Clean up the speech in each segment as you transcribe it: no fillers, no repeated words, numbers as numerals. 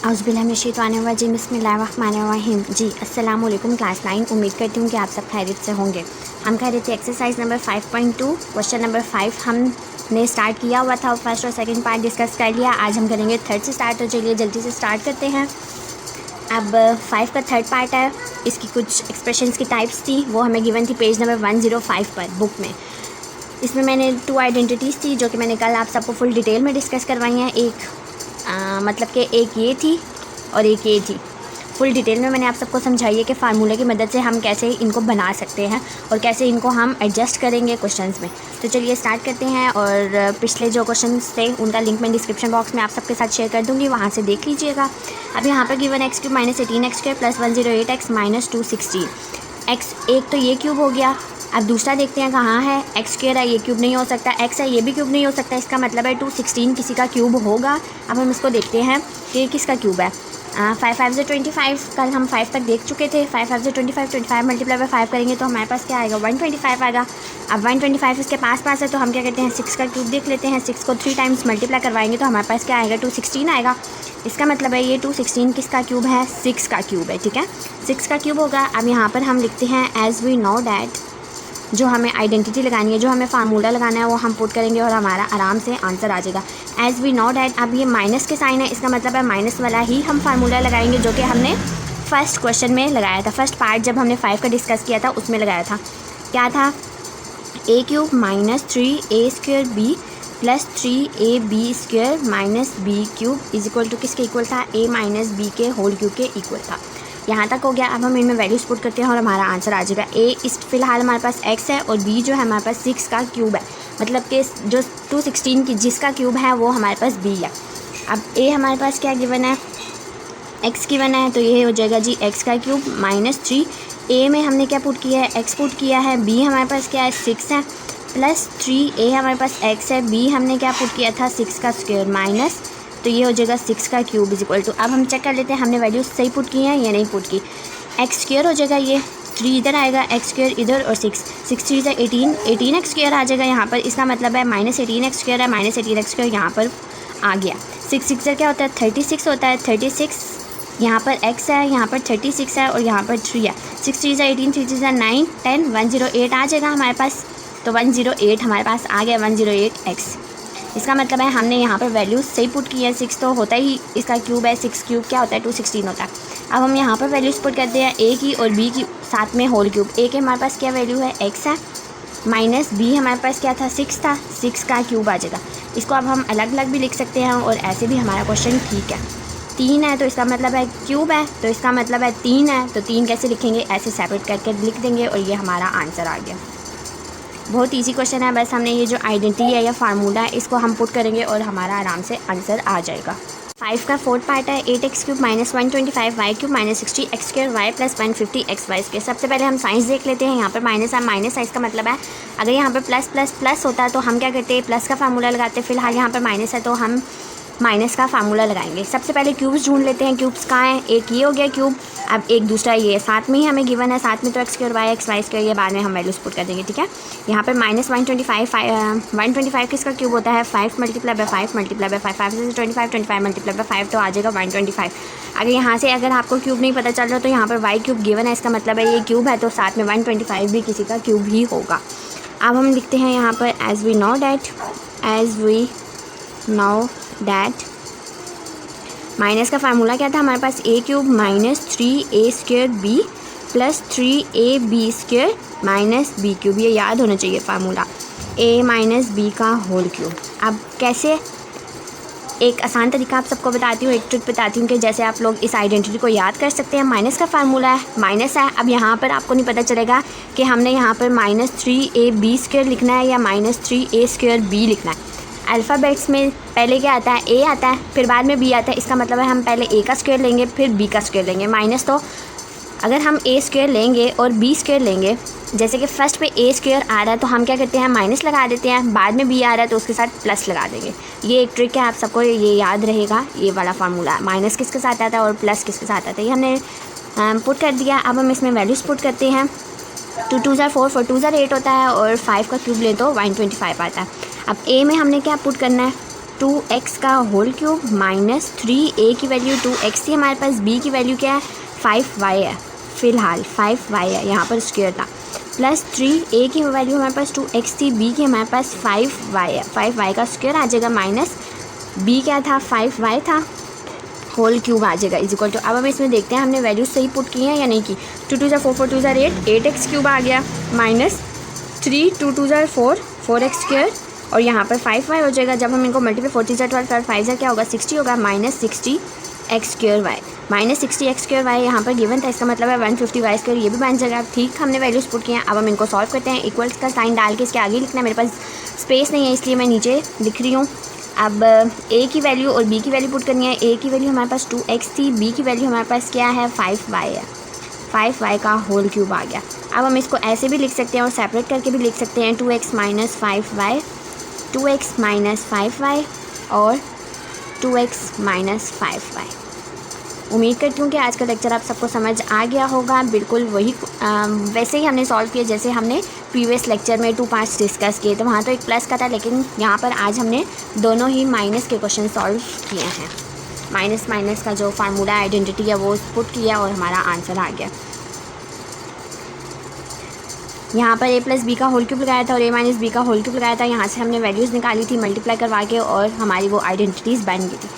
औज़ुबिल्लाहिमिनश्शैतानिर्रजीम बिस्मिल्लाहिर्रहमानिर्रहीम। जी अस्सलाम वालेकुम क्लास 9। उम्मीद करती हूँ कि आप सब खैरियत से होंगे। हम कह रहे थे एक्सरसाइज नंबर 5.2 क्वेश्चन नंबर 5 हमने स्टार्ट किया हुआ था, फर्स्ट और सेकंड पार्ट डिस्कस कर लिया। आज हम करेंगे थर्ड से स्टार्ट, तो चलिए जल्दी से स्टार्ट करते हैं। अब 5 का थर्ड पार्ट है, इसकी कुछ एक्सप्रेशंस की टाइप्स थी, वो हमें गिवन थी पेज नंबर 105 पर बुक में। इसमें मैंने 2 आइडेंटिटीज़ थी जो कि मैंने कल आप सबको फुल डिटेल में डिस्कस करवाई हैं। एक मतलब कि एक ये थी और एक ये थी। फुल डिटेल में मैंने आप सबको समझाई है कि फार्मूले की मदद से हम कैसे इनको बना सकते हैं और कैसे इनको हम एडजस्ट करेंगे क्वेश्चंस में। तो चलिए स्टार्ट करते हैं। और पिछले जो क्वेश्चंस थे उनका लिंक मैं डिस्क्रिप्शन बॉक्स में आप सबके साथ शेयर कर दूँगी, वहाँ से देख लीजिएगा। अब यहाँ पर given x cube minus 18x square plus 108 x minus 216 x. एक तो ये क्यूब हो गया। अब दूसरा देखते हैं कहाँ है। एक्स स्क्वायर है, ये क्यूब नहीं हो सकता। एक्स है, ये भी क्यूब नहीं हो सकता। इसका मतलब है 216 किसी का क्यूब होगा। अब हम इसको देखते हैं कि किसका क्यूब है। 5 5 से 25, कल हम 5 तक देख चुके थे। 5 5 से 25 मल्टीप्लाई बाय 5 करेंगे तो हमारे पास क्या आएगा, 125 आएगा। अब 125 इसके पास है तो हम क्या करते हैं, 6 का क्यूब देख लेते हैं। 6 को 3 टाइम्स मल्टीप्लाई करवाएंगे तो हमारे पास क्या आएगा, 216 आएगा। इसका मतलब है ये 216 किसका क्यूब है, 6 का क्यूब है। ठीक है, 6 का क्यूब होगा। अब यहाँ पर हम लिखते हैं एज वी नो डैट, जो हमें आइडेंटिटी लगानी है, जो हमें फार्मूला लगाना है, वो हम पुट करेंगे और हमारा आराम से आंसर आ जाएगा। एज वी नो डैट, अब ये माइनस के साइन है, इसका मतलब है माइनस वाला ही हम फार्मूला लगाएंगे जो कि हमने फर्स्ट क्वेश्चन में लगाया था। फर्स्ट पार्ट जब हमने 5 का डिस्कस किया था उसमें लगाया था। क्या था, a cube minus 3a square b plus 3ab square minus b cube is equal to किसके इक्वल था, a माइनस बी के होल क्यूब के इक्वल था। यहाँ तक हो गया। अब हम इनमें वैल्यूज पुट करते हैं और हमारा आंसर आ जाएगा। ए इस फिलहाल हमारे पास x है और b जो है हमारे पास 6 का क्यूब है, मतलब कि जो 216 की जिसका क्यूब है वो हमारे पास b है। अब a हमारे पास क्या गिवन है, x गिवन है, तो ये हो जाएगा जी x का क्यूब माइनस 3। a में हमने क्या पुट किया है, x पुट किया है। b हमारे पास क्या है, 6 है, प्लस 3a हमारे पास x है। b हमने क्या पुट किया था, 6 का स्क्वायर माइनस, तो ये हो जाएगा 6 का क्यूब इज इक्वल टू। अब हम चेक कर लेते हैं हमने वैल्यूज सही पुट की हैं या नहीं पुट की। एक्स स्क्वायर हो जाएगा, ये 3 इधर आएगा, एक्स स्क्वायर इधर और 6 3 से 18 एक्स स्क्वायर आ जाएगा यहाँ पर। इसका मतलब है माइनस 18 एक्स स्क्वायर है, माइनस 18 एक्स स्क्वायर यहाँ पर आ गया। 6 से क्या होता है, 36 होता है। 36 यहाँ पर x है, यहाँ पर 36 है और यहाँ पर 3 है। 6 3 से 18, 3 से 9 10 108 आ जाएगा हमारे पास। तो 108 हमारे पास आ गया, 108x। इसका मतलब है हमने यहाँ पर वैल्यूज सही पुट की है। 6 तो होता ही इसका क्यूब है, 6 क्यूब क्या होता है, 216 होता है। अब हम यहाँ पर वैल्यूज पुट करते हैं a की और b की साथ में होल क्यूब। a के हमारे पास क्या वैल्यू है, x है, माइनस b हमारे पास क्या था, 6 था, 6 का क्यूब आ जाएगा। इसको अब हम अलग अलग भी लिख सकते हैं और ऐसे भी हमारा क्वेश्चन ठीक है। 3 है तो इसका मतलब है क्यूब है, तो इसका मतलब है 3 है, तो 3 कैसे लिखेंगे, ऐसे सेपरेट करके लिख देंगे और ये हमारा आंसर आ गया। बहुत इजी क्वेश्चन है, बस हमने ये जो आइडेंटिटी है या फार्मूला है इसको हम पुट करेंगे और हमारा आराम से आंसर आ जाएगा। 5 का फोर्थ पार्ट है 8x cube minus 125 y cube minus 60 x square y plus 150 x y square. सबसे पहले हम साइंस देख लेते हैं। यहाँ पर माइनस है, इसका मतलब है अगर यहाँ पर प्लस प्लस प्लस होता है तो हम क्या करते हैं, प्लस का फार्मूला लगाते हैं। फिलहाल यहाँ पर माइनस है तो हम माइनस का फार्मूला लगाएंगे। सबसे पहले क्यूब्स ढूंढ लेते हैं। क्यूब्स कहाँ हैं, एक ये हो गया क्यूब, अब एक दूसरा ये साथ में ही हमें गिवन है, साथ में तो एक्स स्क्वायर वाई स्क्वायर, ये बाद में हम वैल्यूज पुट कर देंगे। ठीक है, यहाँ पर माइनस 125 किसका क्यूब होता है, 5 मल्टीप्लाई बाय 5 मल्टीप्लाई बाय 5, 5 से 25 मल्टीप्लाई बाय 5 तो आ जाएगा 125। अगर यहाँ से अगर आपको क्यूब नहीं पता चल रहा तो यहाँ पर वाई क्यूब गिवन है, इसका मतलब है ये क्यूब है तो साथ में 125 भी किसी का क्यूब ही होगा। अब हम लिखते हैं यहाँ पर as we know that minus का फार्मूला क्या था हमारे पास, a cube minus 3a square b plus 3ab square minus b cube. ये याद होना चाहिए फार्मूला, a माइनस b का होल क्यूब। अब कैसे, एक आसान तरीका आप सबको बताती हूँ, एक ट्रिक बताती हूँ कि जैसे आप लोग इस आइडेंटिटी को याद कर सकते हैं। माइनस का फार्मूला है, माइनस है। अब यहाँ पर आपको नहीं पता चलेगा कि हमने यहाँ पर माइनस 3ab स्क्वायर लिखना है या माइनस 3a स्क्वायर b लिखना है। अल्फ़ाबेट्स में पहले क्या आता है, a आता है, फिर बाद में b आता है। इसका मतलब है हम पहले a का स्क्वायर लेंगे फिर b का स्क्वायर लेंगे। माइनस तो अगर हम a स्क्वायर लेंगे और b स्क्वायर लेंगे, जैसे कि फर्स्ट पे a स्क्वायर आ रहा है तो हम क्या करते हैं, माइनस लगा देते हैं, बाद में b आ रहा है तो उसके साथ प्लस लगा देंगे। ये एक ट्रिक है, आप सबको ये याद रहेगा। ये वाला फार्मूला माइनस किसके साथ आता है और प्लस किसके साथ आता है, ये हमने पुट कर दिया। अब हम इसमें वैल्यूज़ पुट करते हैं। 2 2 ज़ा 4 4 2 ज़ा 8 होता है और 5 का क्यूब ले तो 125 आता है। अब a में हमने क्या पुट करना है, 2x का होल क्यूब माइनस 3a की वैल्यू 2x थी हमारे पास, b की वैल्यू क्या है 5y है, फ़िलहाल 5y है, यहाँ पर स्क्वायर था, प्लस 3a की वैल्यू हमारे पास 2x थी, b की हमारे पास 5y है, 5y का स्क्वायर आ जाएगा माइनस b क्या था 5y था, होल क्यूब आ जाएगा इज इक्वल टू। अब हम इसमें देखते हैं हमने वैल्यूज सही पुट की हैं या नहीं की। 2 2 4 4 2 8x क्यूब आ गया माइनस 3 2 2 4 4x स्क्वायर और यहाँ पर 5y हो जाएगा। जब हम इनको मल्टीप्लाई 4 3 12 और 5 क्या होगा 60 होगा minus 60x square y, minus 60x square y यहाँ पर गिवन था, इसका मतलब है 150y स्क्वायर, ये भी बन जाएगा। ठीक, हमने वैल्यूज पुट किए हैं। अब हम इनको सॉल्व करते हैं। इक्वल्स का साइन डाल के इसके आगे लिखना है, मेरे पास स्पेस नहीं है इसलिए मैं नीचे लिख रही हूँ। अब a की वैल्यू और b की वैल्यू पुट करनी है। a की वैल्यू हमारे पास 2x थी, b की वैल्यू हमारे पास क्या है 5y है, 5y का होल क्यूब आ गया। अब हम इसको ऐसे भी लिख सकते हैं और सेपरेट करके भी लिख सकते हैं 2x minus 5y, 2x minus 5y और 2x माइनस 5y। उम्मीद करती हूँ कि आज का लेक्चर आप सबको समझ आ गया होगा। बिल्कुल वही वैसे ही हमने सॉल्व किया जैसे हमने प्रीवियस लेक्चर में 2 5 डिस्कस किए, तो वहाँ तो एक प्लस का था, लेकिन यहाँ पर आज हमने दोनों ही माइनस के क्वेश्चन सॉल्व किए हैं। माइनस माइनस का जो फार्मूला आइडेंटिटी है वो पुट किया और हमारा आंसर आ गया। यहाँ पर a प्लस बी का होल क्यूब लगाया था और a माइनस बी का होल क्यूब लगाया था। यहाँ से हमने वैल्यूज़ निकाली थी मल्टीप्लाई करवा के और हमारी वो आइडेंटिटीज़ बन गई थी।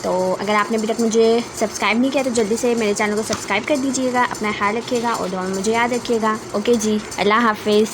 तो अगर आपने अभी तक मुझे सब्सक्राइब नहीं किया तो जल्दी से मेरे चैनल को सब्सक्राइब कर दीजिएगा। अपना ख्याल रखिएगा और दुआ में मुझे याद रखिएगा। ओके जी, अल्लाह हाफिज़।